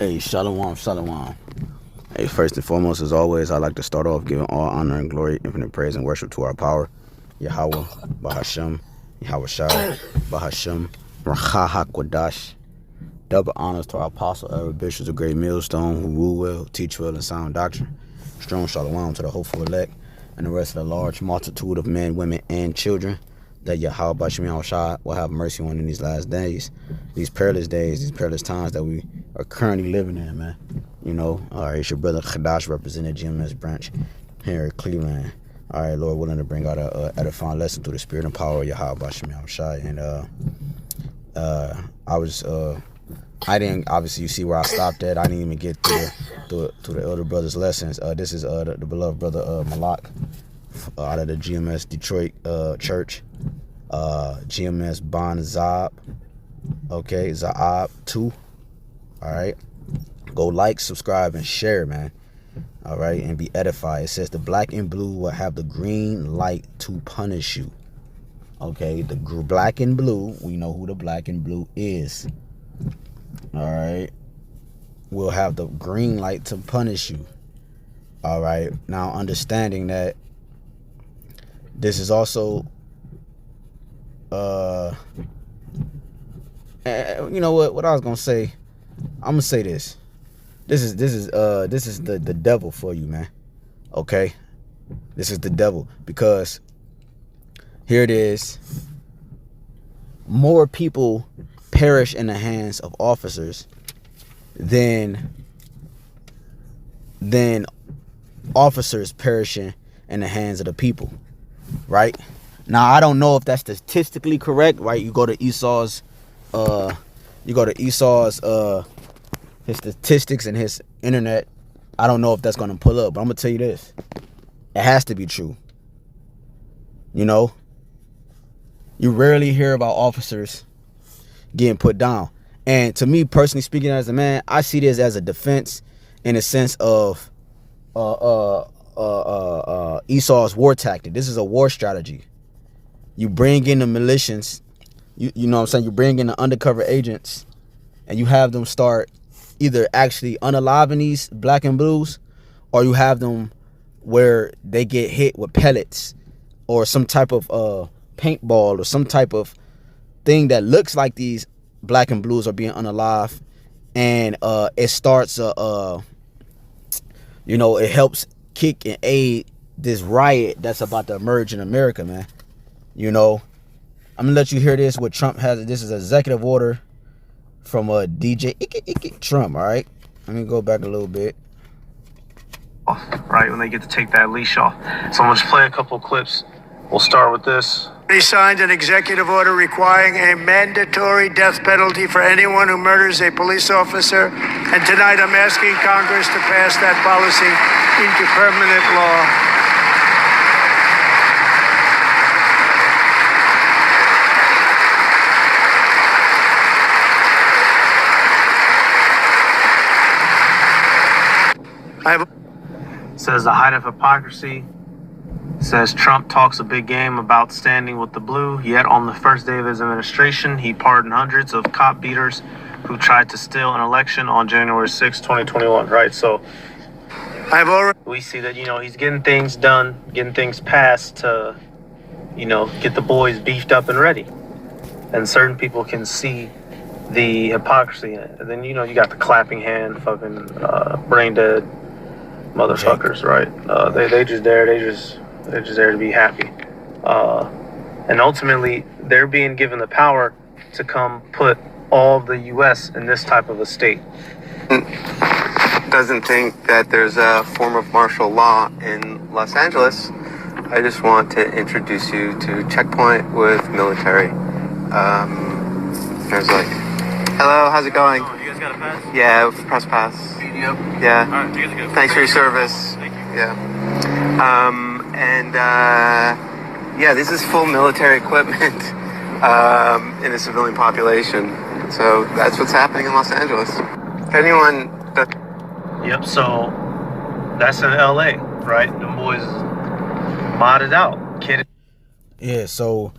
Hey, shalom, shalom. Hey, first and foremost, as always, I'd like to start off giving all honor and glory, infinite praise and worship to our power, Yahawah, BAHASHAM, YAHAWASHI, BAHASHAM, RAWCHAA, HAQADASH. Double honors to our apostle, elder bishops of great millstone, who rule well, teach well, and sound doctrine. Strong shalom to the hopeful elect, and the rest of the large multitude of men, women, and children that YAHWAH will have mercy on in these last days, these perilous times that we are currently living in, man. You know, all right, it's your brother HAQADASH representing GMS branch here in Cleveland. All right, Lord willing to bring out a edifying lesson through the spirit and power of YAHWAH. And I didn't, obviously you see where I stopped at. I didn't even get to the elder brother's lessons. This is the beloved brother Malak out of the GMS Detroit church. GMS Bon Zob. Okay, Zaab 2. All right. Go like, subscribe, and share, man. All right, and be edified. It says the black and blue will have the green light to punish you. Okay, the black and blue, we know who the black and blue is. All right, we'll have the green light to punish you. All right, now understanding that this is also, you know what I was gonna say. I'm gonna say this. This is the devil for you, man. Okay, this is the devil, because here it is. More people perish in the hands of officers than officers perishing in the hands of the people, right? Now, I don't know if that's statistically correct, right? You go to Esau's his statistics and his internet. I don't know if that's going to pull up, but I'm going to tell you this. It has to be true. You know, you rarely hear about officers getting put down. And to me, personally speaking, as a man, I see this as a defense in a sense of Esau's war tactic. This is a war strategy. You bring in the militias, you know what I'm saying? You bring in the undercover agents, and you have them start either actually unaliving these black and blues, or you have them where they get hit with pellets or some type of paintball or some type of thing that looks like these black and blues are being unalive, and it starts you know, it helps kick and aid this riot that's about to emerge in America, man. You know, I'm gonna let you hear this. What Trump has. This is an executive order from a DJ Trump. All right, let me go back a little bit. Right, when they get to take that leash off. So I'm gonna just play a couple of clips. We'll start with this. He signed an executive order requiring a mandatory death penalty for anyone who murders a police officer. And tonight I'm asking Congress to pass that policy into permanent law. Says the height of hypocrisy. Says Trump talks a big game about standing with the blue, yet on the first day of his administration, he pardoned hundreds of cop beaters who tried to steal an election on January 6, 2021, right? So we see that, you know, he's getting things done, getting things passed to, you know, get the boys beefed up and ready. And certain people can see the hypocrisy in it. And then, you know, you got the clapping hand, fucking brain dead motherfuckers, right? They're just there to be happy. And ultimately, they're being given the power to come put all of the U.S. in this type of a state. Doesn't think that there's a form of martial law in Los Angeles. I just want to introduce you to Checkpoint with military. There's like, hello, how's it going? Oh, you guys got a pass? Yeah, press pass. Yep. Yeah. All right, you guys are good. Thanks for your service. Thank you. Yeah. Yeah, this is full military equipment in the civilian population. So that's what's happening in Los Angeles. If anyone that... Yep, so that's in LA, right? The boys modded out, kid. Yeah, so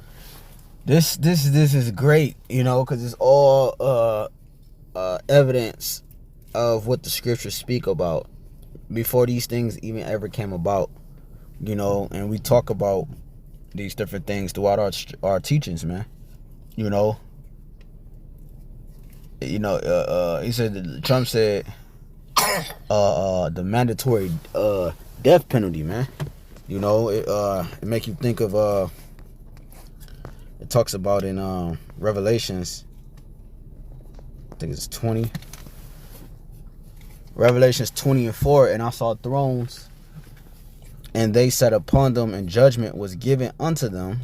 this is great, you know, because it's all evidence of what the scriptures speak about before these things even ever came about, you know, and we talk about these different things throughout our teachings, man. You know, he said, Trump said, the mandatory death penalty, man. You know, it make you think of it talks about in Revelations, I think it's 20. Revelations 20:4, and I saw thrones, and they sat upon them, and judgment was given unto them.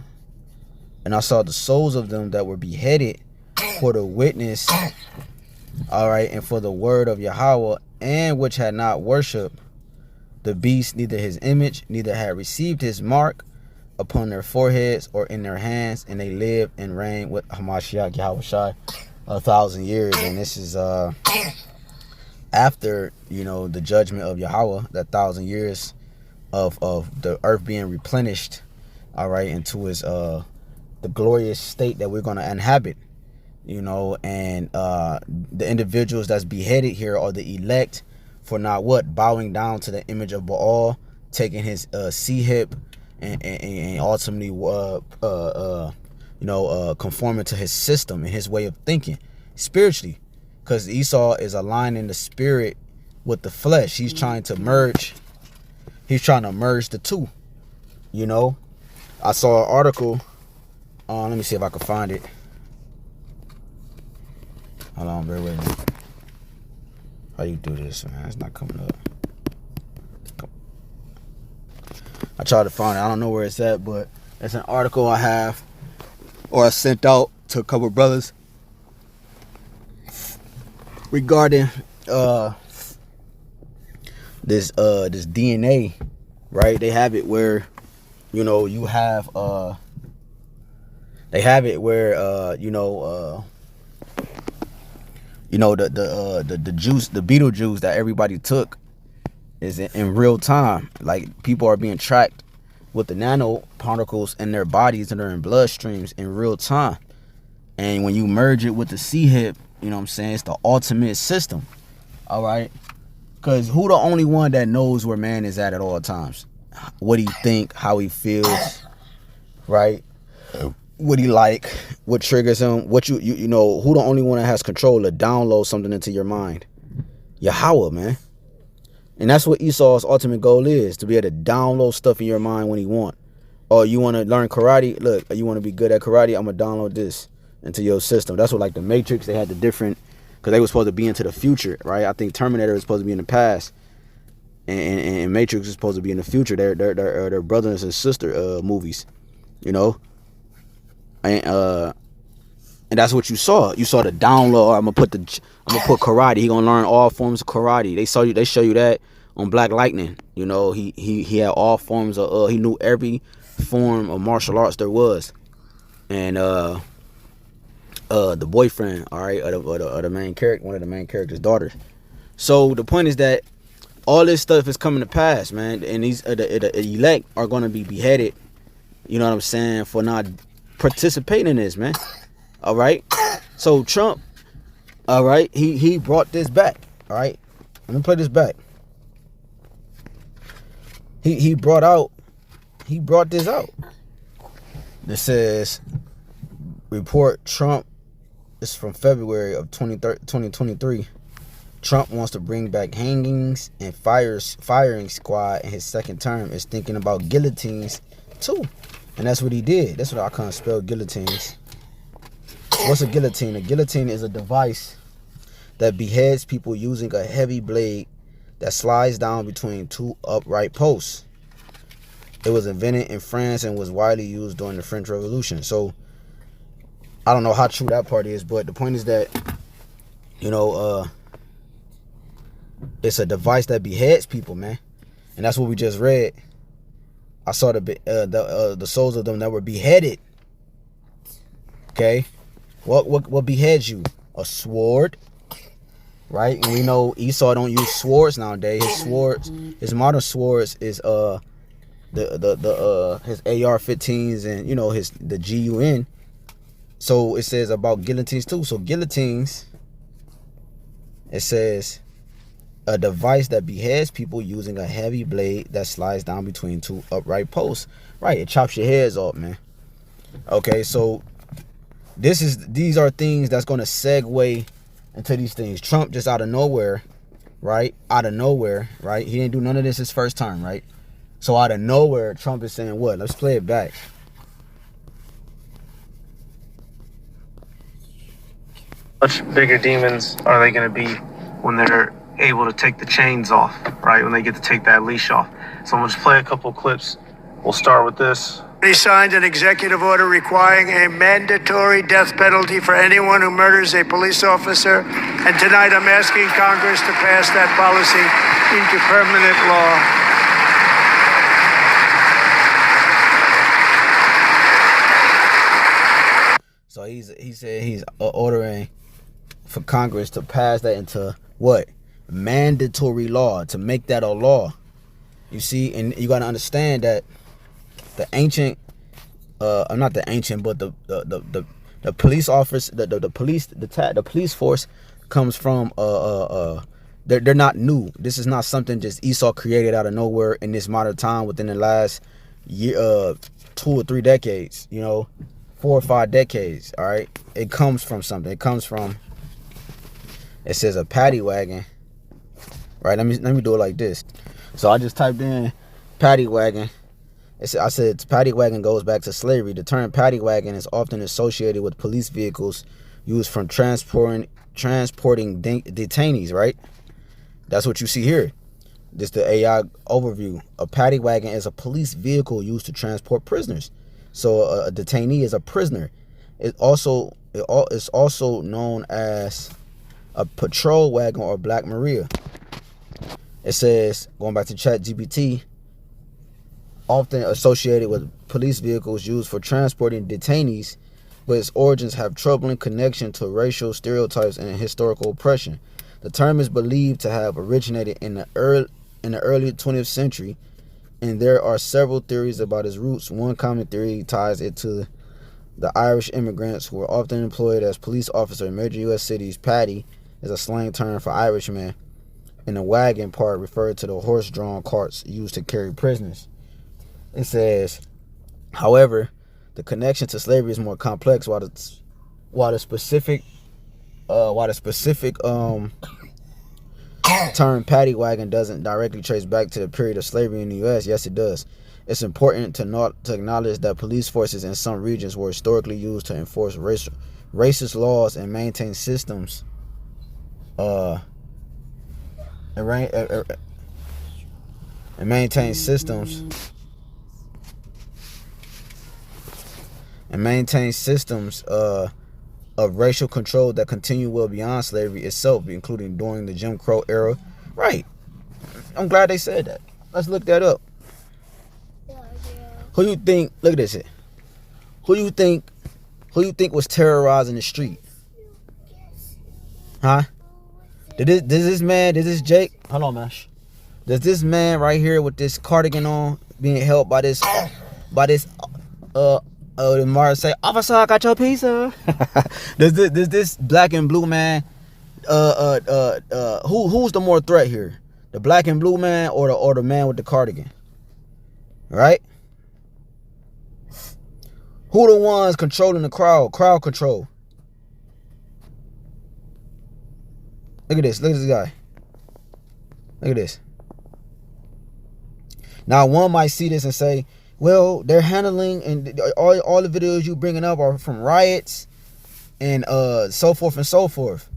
And I saw the souls of them that were beheaded for the witness, all right, and for the word of Yahawah, and which had not worshipped the beast, neither his image, neither had received his mark upon their foreheads or in their hands, and they lived and reigned with Hamashiach Yahawashi 1,000 years. And this is after, you know, the judgment of Yahweh, that 1,000 years of the earth being replenished, all right, into his the glorious state that we're going to inhabit, you know. And the individuals that's beheaded here are the elect for not what? Bowing down to the image of Baal, taking his C-hip, and ultimately conforming to his system and his way of thinking spiritually. Because Esau is aligning the spirit with the flesh. He's trying to merge. He's trying to merge the two. You know, I saw an article. Let me see if I can find it. Hold on, bear with me. How you do this, man? It's not coming up. I tried to find it. I don't know where it's at, but it's an article I have, or I sent out to a couple brothers regarding this DNA, right? They have it where, you know, you have they have it where the juice, the beetle juice that everybody took is in real time. Like, people are being tracked with the nanoparticles in their bodies and their bloodstreams in real time. And when you merge it with the C-hip, you know what I'm saying, it's the ultimate system. All right? Because who the only one that knows where man is at all times? What he think, how he feels, right? What he like, what triggers him, what you know, who the only one that has control to download something into your mind? Yahawah, man. And that's what Esau's ultimate goal is, to be able to download stuff in your mind when he want. Oh, you want to learn karate? Look, you want to be good at karate? I'm going to download this into your system. That's what, like, the Matrix, they had the different, because they were supposed to be into the future, right? I think Terminator was supposed to be in the past, and Matrix is supposed to be in the future. They're brothers and sister movies, you know. And that's what you saw. You saw the download. I'm gonna put karate. He gonna learn all forms of karate. They show you that on Black Lightning. You know, he had all forms of he knew every form of martial arts there was. And the boyfriend, all right, of the main character, one of the main character's daughters. So the point is that all this stuff is coming to pass, man. And these the elect are gonna be beheaded. You know what I'm saying, for not participating in this, man. All right. So Trump, all right, he brought this back. All right, let me play this back. He brought this out. This says, report Trump. This is from February of 2023. Trump wants to bring back hangings and firing squad in his second term. Is thinking about guillotines too. And that's what he did. That's what I can't spell guillotines. What's a guillotine? A guillotine is a device that beheads people using a heavy blade that slides down between two upright posts. It was invented in France and was widely used during the French Revolution. So I don't know how true that part is, but the point is that, you know, it's a device that beheads people, man. And that's what we just read. I saw the souls of them that were beheaded. Okay, what beheads you? A sword, right? And we know Esau don't use swords nowadays. His modern swords is his AR-15s and, you know, the GUN. So it says about guillotines too. So guillotines, it says a device that beheads people using a heavy blade that slides down between two upright posts. Right, it chops your heads off, man. Okay, so these are things that's going to segue into these things. Trump just out of nowhere, right? Out of nowhere, right? He didn't do none of this his first time, right? So out of nowhere, Trump is saying what? Let's play it back. Much bigger demons are they going to be when they're able to take the chains off, right? When they get to take that leash off. So I'm going to just play a couple clips. We'll start with this. He signed an executive order requiring a mandatory death penalty for anyone who murders a police officer. And tonight I'm asking Congress to pass that policy into permanent law. So he said he's ordering for Congress to pass that into what? Mandatory law, to make that a law. You see, and you got to understand that the ancient, not the ancient, but the police office, the police force comes from they're not new. This is not something just Esau created out of nowhere in this modern time within the last year, 2 or 3 decades. You know, 4 or 5 decades. All right, it comes from something. It comes from. It says a paddy wagon. Right. Let me do it like this. So I just typed in paddy wagon. I said paddy wagon goes back to slavery. The term paddy wagon is often associated with police vehicles used from transporting detainees, right? That's what you see here. This is the AI overview. A paddy wagon is a police vehicle used to transport prisoners. So a detainee is a prisoner. It's also known as a patrol wagon or Black Maria. It says, going back to ChatGPT, often associated with police vehicles used for transporting detainees, but its origins have troubling connection to racial stereotypes and historical oppression. The term is believed to have originated in the early 20th century, and there are several theories about its roots. One common theory ties it to the Irish immigrants who were often employed as police officers in major U.S. cities. Paddy is a slang term for Irishmen, and the wagon part referred to the horse-drawn carts used to carry prisoners. It says, however, the connection to slavery is more complex. While the specific term paddy wagon doesn't directly trace back to the period of slavery in the U.S., yes, it does. It's important to acknowledge that police forces in some regions were historically used to enforce racist laws and maintain systems. Maintain systems of racial control that continue well beyond slavery itself, including during the Jim Crow era. Right. I'm glad they said that. Let's look that up. Who you think? Look at this here. Who you think was terrorizing the street? Huh? Did this Jake? Hold on, man. Does this man right here with this cardigan on being held by this Mara say, "Officer, I got your pizza." does this black and blue man who's the more threat here? The black and blue man or the man with the cardigan? Right? Who the ones controlling the crowd? Crowd control. Look at this. Look at this guy. Look at this. Now, one might see this and say, well, they're handling, and all the videos you bringing up are from riots and so forth and so forth.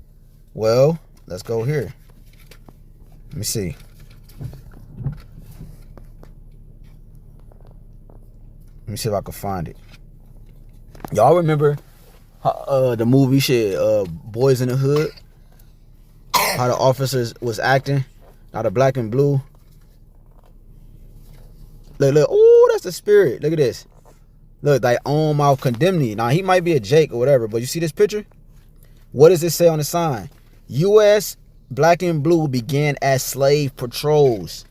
Well, let's go here. Let me see. Let me see if I can find it. Y'all remember the movie Boys in the Hood? How the officers was acting? Now the black and blue. Look. Oh, that's the spirit. Look at this. Look, thy own mouth condemn thee. Now, he might be a Jake or whatever, but you see this picture? What does it say on the sign? U.S. black and blue began as slave patrols.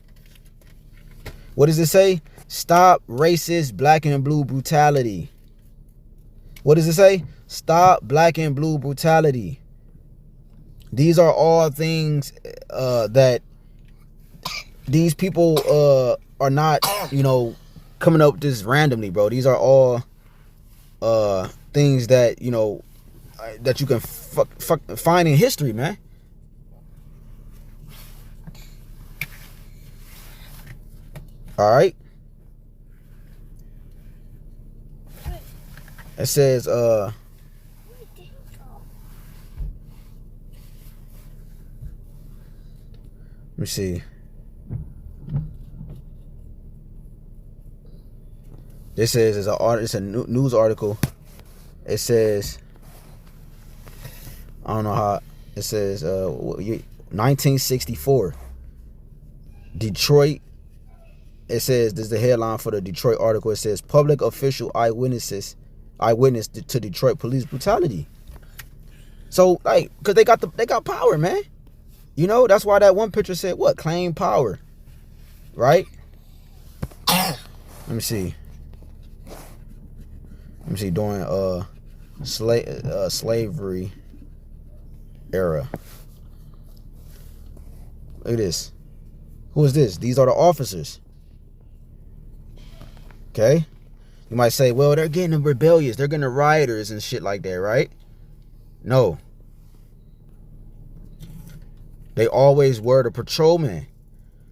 What does it say? Stop racist black and blue brutality. What does it say? Stop black and blue brutality. These are all things that these people are not, you know, coming up just randomly, bro. These are all things that, you know, that you can find in history, man. All right. It says let me see. This says it's a news article. It says, I don't know how it says 1964 Detroit. It says, this is the headline for the Detroit article. It says public official eyewitness to Detroit police brutality. So, like, cause they got power, man. You know, that's why that one picture said what? Claim power. Right? Let me see. During slavery era. Look at this. Who is this? These are the officers. Okay? You might say, well, they're getting rebellious. They're getting rioters and shit like that, right? No. They always were the patrolman.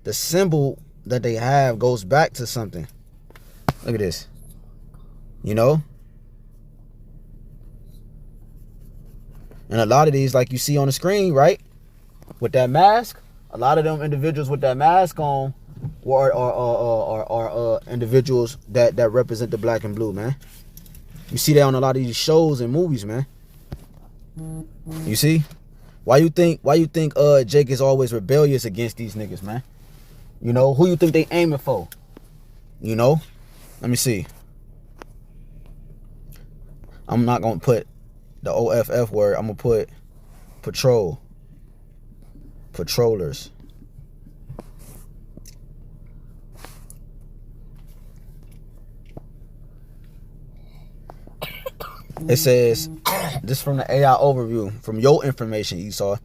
The symbol that they have goes back to something. Look at this. You know? And a lot of these, like you see on the screen, right? With that mask, a lot of them individuals with that mask on are individuals that represent the black and blue, man. You see that on a lot of these shows and movies, man. You see? Why you think Jake is always rebellious against these niggas, man? You know, who you think they aiming for? You know? Let me see. I'm not gonna put the OFF word. I'm gonna put patrol. Patrollers. It says, this from the AI overview, from your information, Esau.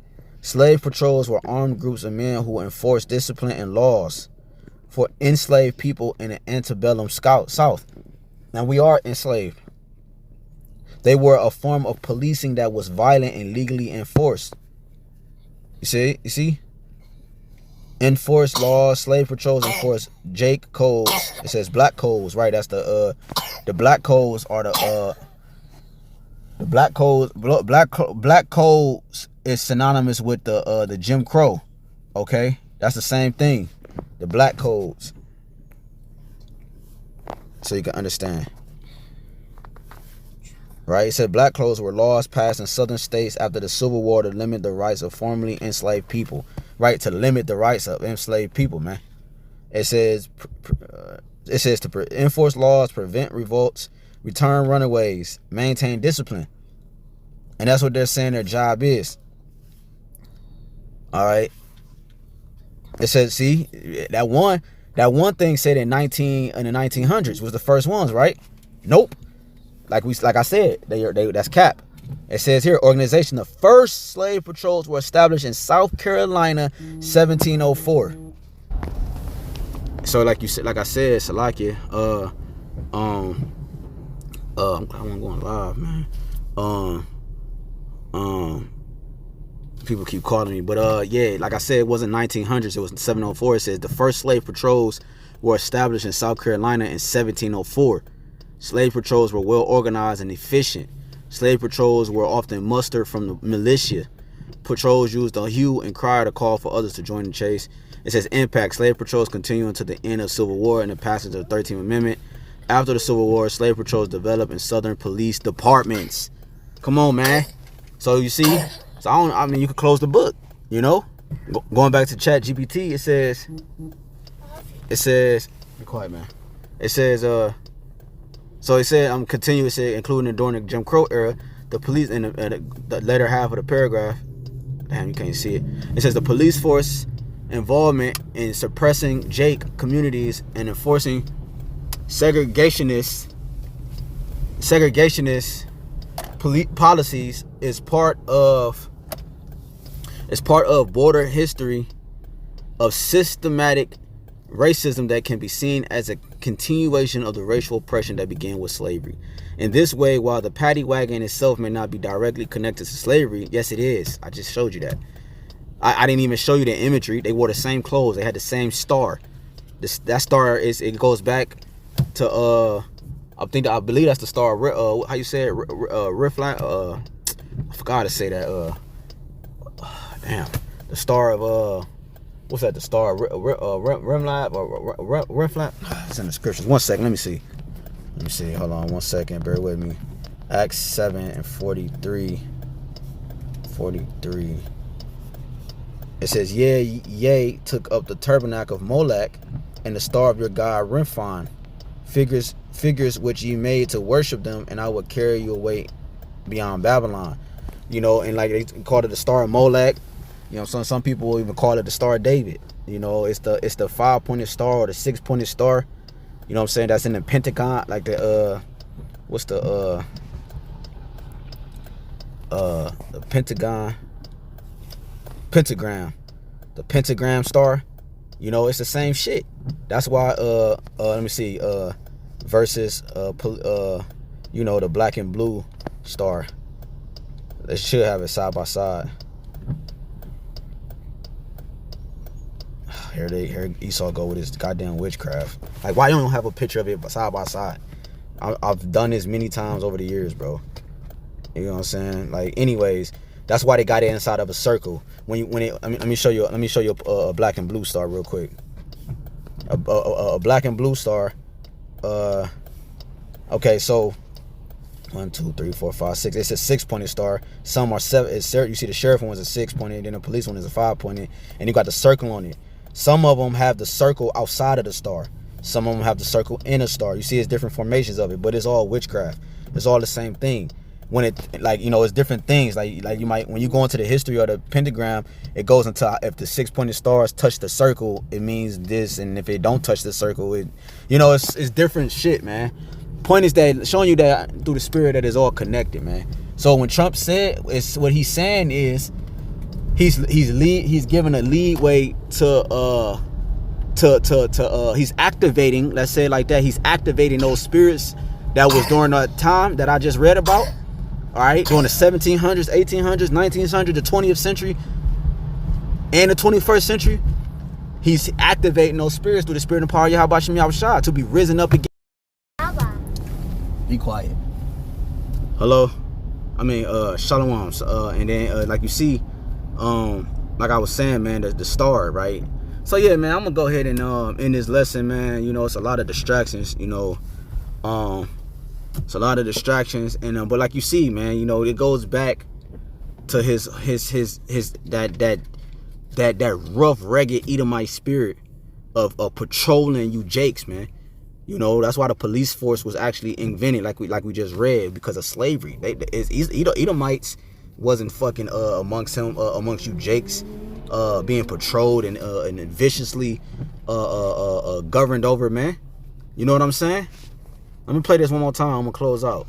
Slave patrols were armed groups of men who enforced discipline and laws for enslaved people in the antebellum South. Now, we are enslaved. They were a form of policing that was violent and legally enforced. You see? Enforced laws, slave patrols enforced Jake codes. It says black codes, right? That's the black codes are the black codes is synonymous with the Jim Crow. Okay? That's the same thing. The black codes. So you can understand. Right? It said black codes were laws passed in southern states after the Civil War to limit the rights of formerly enslaved people. Right? To limit the rights of enslaved people, man. It says to enforce laws, prevent revolts, return runaways, maintain discipline. And that's what they're saying their job is. All right. It says, see, that one thing said in the 1900s was the first ones, right? Nope. Like I said, that's cap. It says here, organization, the first slave patrols were established in South Carolina, 1704. So like I said, Salakia, I'm going live, man. People keep calling me, but yeah, like I said, it wasn't 1900s, it was 1704. It says the first slave patrols were established in South Carolina in 1704. Slave patrols were well organized and efficient. Slave patrols were often mustered from the militia. Patrols used a hue and cry to call for others to join the chase. It says impact. Slave patrols continue until the end of Civil War and the passage of the 13th Amendment. After the Civil War, slave patrols developed in southern police departments. Come on, man. So you see, I mean, you could close the book, you know? Going back to Chat GPT, it says, be quiet, man. It says, so it said, I'm continuing to say, including during the Jim Crow era, the police, in the latter half of the paragraph, damn, you can't see it. It says the police force involvement in suppressing Jake communities and enforcing segregationist policies is part of border history of systematic racism that can be seen as a continuation of the racial oppression that began with slavery. In this way, while the paddy wagon itself may not be directly connected to slavery, yes it is. I just showed you that. I didn't even show you the imagery. They wore the same clothes. They had the same star. That star it goes back to I believe that's the star. How you say it? Rifline. I forgot how to say that. Damn. The star of what's that? The star of Rimlab or Rifline? It's in the scriptures. 1 second. Let me see. Hold on 1 second. Bear with me. Acts 7 and 43. It says, Yea, took up the tabernacle of Molech and the star of your god Remphan, figures which ye made to worship them, and I will carry you away beyond Babylon. You know, and like they called it the star of Molech. You know, some people will even call it the star of David. You know, it's the 5-pointed star or the 6-pointed star. You know what I'm saying? That's in the Pentagon, like the what's the pentagram, the pentagram star. You know, it's the same shit. That's why let me see, versus you know, the black and blue star. They should have it side by side. Here Esau go with his goddamn witchcraft. Like, why you don't have a picture of it side by side? I've done this many times over the years, bro. You know what I'm saying? Like, anyways, that's why they got it inside of a circle. Let me show you a black and blue star real quick. A black and blue star. Okay, so 1, 2, 3, 4, 5, 6. It's a 6-pointed star. Some are 7. You see the sheriff one is a 6-pointed, then the police one is a 5-pointed, and you got the circle on it. Some of them have the circle outside of the star. Some of them have the circle in a star. You see, it's different formations of it, but it's all witchcraft. It's all the same thing. When it, like, you know, it's different things. Like you might, when you go into the history of the pentagram, it goes into, if the 6-pointed stars touch the circle, it means this, and if it don't touch the circle, it, you know, it's different shit, man. Point is that showing you that through the spirit that is all connected, man. So when Trump said, it's what he's saying is he's giving a leeway to he's activating, let's say it like that, he's activating those spirits that was during that time that I just read about. All right, during the 1700s, 1800s, 1900s, the 20th century, and the 21st century, he's activating those spirits through the spirit and power of YAHAWASHI to be risen up again. Be quiet. Hello. I mean, shalom. And then, like you see, like I was saying, man, the star, right? So yeah, man, I'm gonna go ahead and end this lesson, man. You know, it's a lot of distractions. You know, it's a lot of distractions, and but like you see, man, you know, it goes back to his that rough, rugged Edomite spirit of patrolling you jakes, man. You know, that's why the police force was actually invented, like we just read, because of slavery. Edomites wasn't fucking amongst you jakes, being patrolled and viciously governed over, man. You know what I'm saying? Let me play this one more time. I'm gonna close out.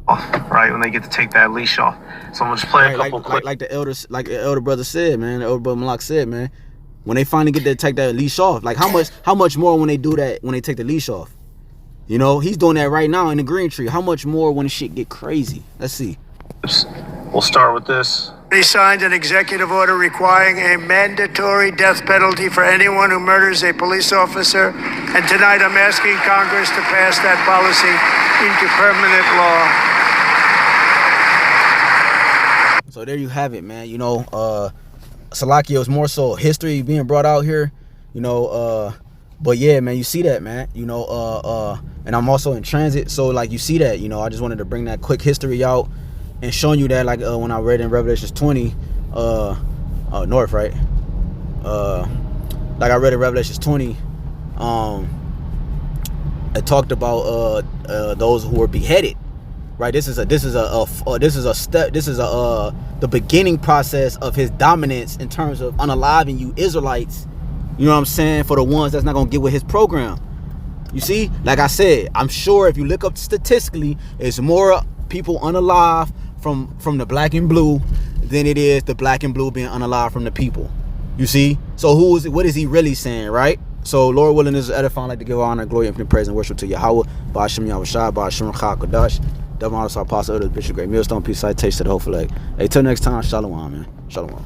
Right, when they get to take that leash off. So I'm gonna just play a couple quick. Like the elder brother said, man. The elder brother Malak said, man. When they finally get to take that leash off, like how much more when they do that, when they take the leash off? You know, he's doing that right now in the green tree. How much more when the shit get crazy? Let's see. We'll start with this. He signed an executive order requiring a mandatory death penalty for anyone who murders a police officer. And tonight I'm asking Congress to pass that policy into permanent law. So there you have it, man. You know, Salakia was more so history being brought out here, you know, but yeah, man, you see that, man, you know, and I'm also in transit, so like you see that, you know, I just wanted to bring that quick history out and showing you that, like when I read in Revelations 20, north, right, like I read in Revelations 20, it talked about those who were beheaded. Right, this is the beginning process of his dominance in terms of unaliving you Israelites. You know what I'm saying? For the ones that's not gonna get with his program. You see, like I said, I'm sure if you look up statistically, it's more people unalive from the black and blue than it is the black and blue being unalive from the people. You see? So who is it? What is he really saying, right? So Lord willing, this is edifying. I'd like to give honor, glory, infinite praise, and worship to Yahawah, BAHASHAM, YAHAWASHI, BAHASHAM, HAQADASH. Double honor to our apostle, Bishop Great Millstone, peace, citation to the whole flag. Hey, till next time, shalom, man. Shalom.